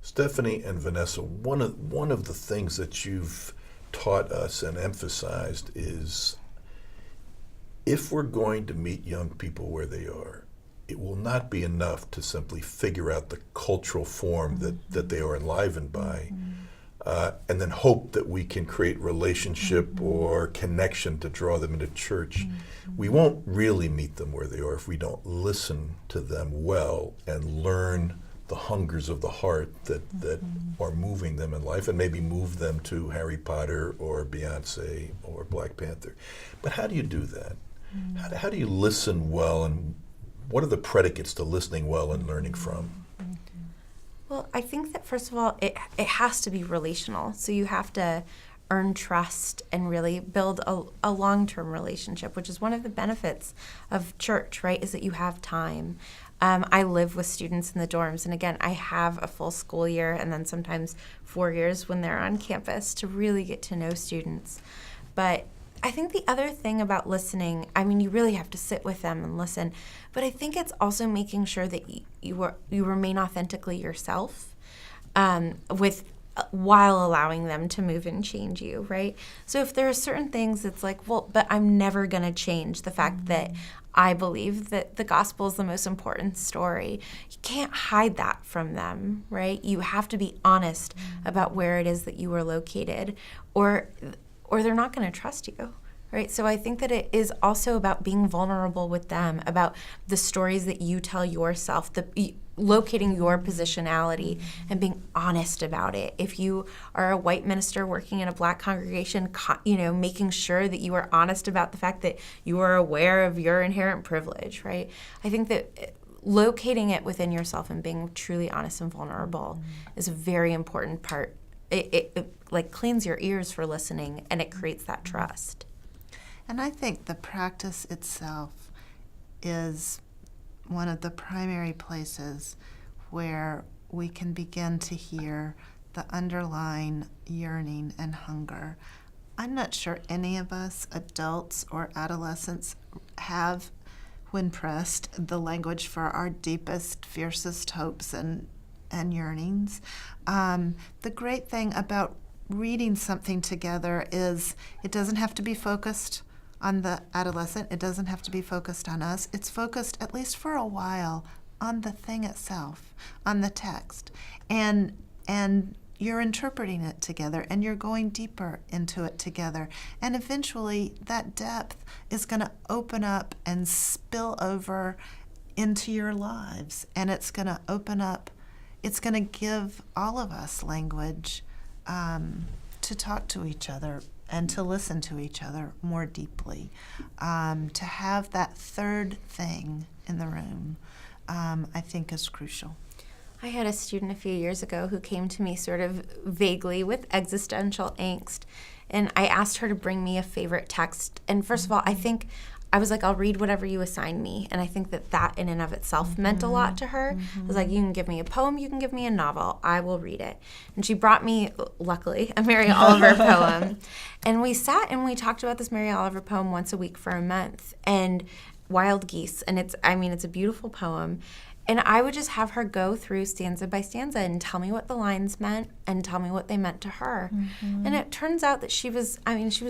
Stephanie and Vanessa, one of the things that you've taught us and emphasized is if we're going to meet young people where they are, it will not be enough to simply figure out the cultural form that they are enlivened by, and then hope that we can create relationship or connection to draw them into church. We won't really meet them where they are if we don't listen to them well and learn the hungers of the heart that are moving them in life, and maybe move them to Harry Potter or Beyonce or Black Panther. But how do you do that? How do you listen well, and what are the predicates to listening well and learning from? Well, I think that first of all, it has to be relational. So you have to earn trust and really build a long-term relationship, which is one of the benefits of church, right, is that you have time. I live with students in the dorms, and again, I have a full school year and then sometimes 4 years when they're on campus to really get to know students. But I think the other thing about listening, I mean, you really have to sit with them and listen, but I think it's also making sure that you remain authentically yourself while allowing them to move and change you, right? So if there are certain things, it's like, well, but I'm never going to change the fact that I believe that the gospel is the most important story. You can't hide that from them, right? You have to be honest about where it is that you are located, or they're not going to trust you, right? So I think that it is also about being vulnerable with them, about the stories that you tell yourself, locating your positionality and being honest about it. If you are a white minister working in a Black congregation, making sure that you are honest about the fact that you are aware of your inherent privilege, right? I think that locating it within yourself and being truly honest and vulnerable is a very important part. It like cleans your ears for listening, and it creates that trust. And I think the practice itself is one of the primary places where we can begin to hear the underlying yearning and hunger. I'm not sure any of us, adults or adolescents, have, when pressed, the language for our deepest, fiercest hopes and yearnings. The great thing about reading something together is it doesn't have to be focused on the adolescent. It doesn't have to be focused on us. It's focused, at least for a while, on the thing itself, on the text. And you're interpreting it together, and you're going deeper into it together. And eventually, that depth is going to open up and spill over into your lives. And it's going to open up, it's going to give all of us language to talk to each other and to listen to each other more deeply, to have that third thing in the room, I think is crucial. I had a student a few years ago who came to me sort of vaguely with existential angst, and I asked her to bring me a favorite text. And first of all, I was like, I'll read whatever you assign me. And I think that in and of itself meant a lot to her. It was like, you can give me a poem, you can give me a novel, I will read it. And she brought me, luckily, a Mary Oliver poem. And we sat and we talked about this Mary Oliver poem once a week for a month. And Wild Geese, and it's a beautiful poem. And I would just have her go through stanza by stanza and tell me what the lines meant and tell me what they meant to her. And it turns out that she was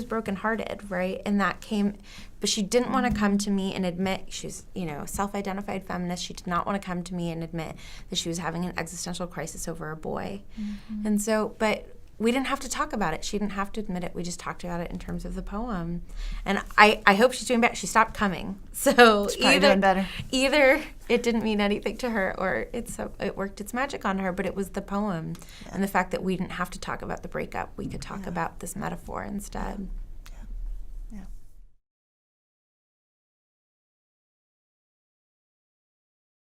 brokenhearted, right? And that came, but she didn't want to come to me and admit, she's, self-identified feminist. She did not want to come to me and admit that she was having an existential crisis over a boy. And so, but we didn't have to talk about it. She didn't have to admit it. We just talked about it in terms of the poem. And I hope she's doing better. She stopped coming. So She's probably doing better. Either it didn't mean anything to her or it worked its magic on her, but it was the poem and the fact that we didn't have to talk about the breakup. We could talk about this metaphor instead. Yeah.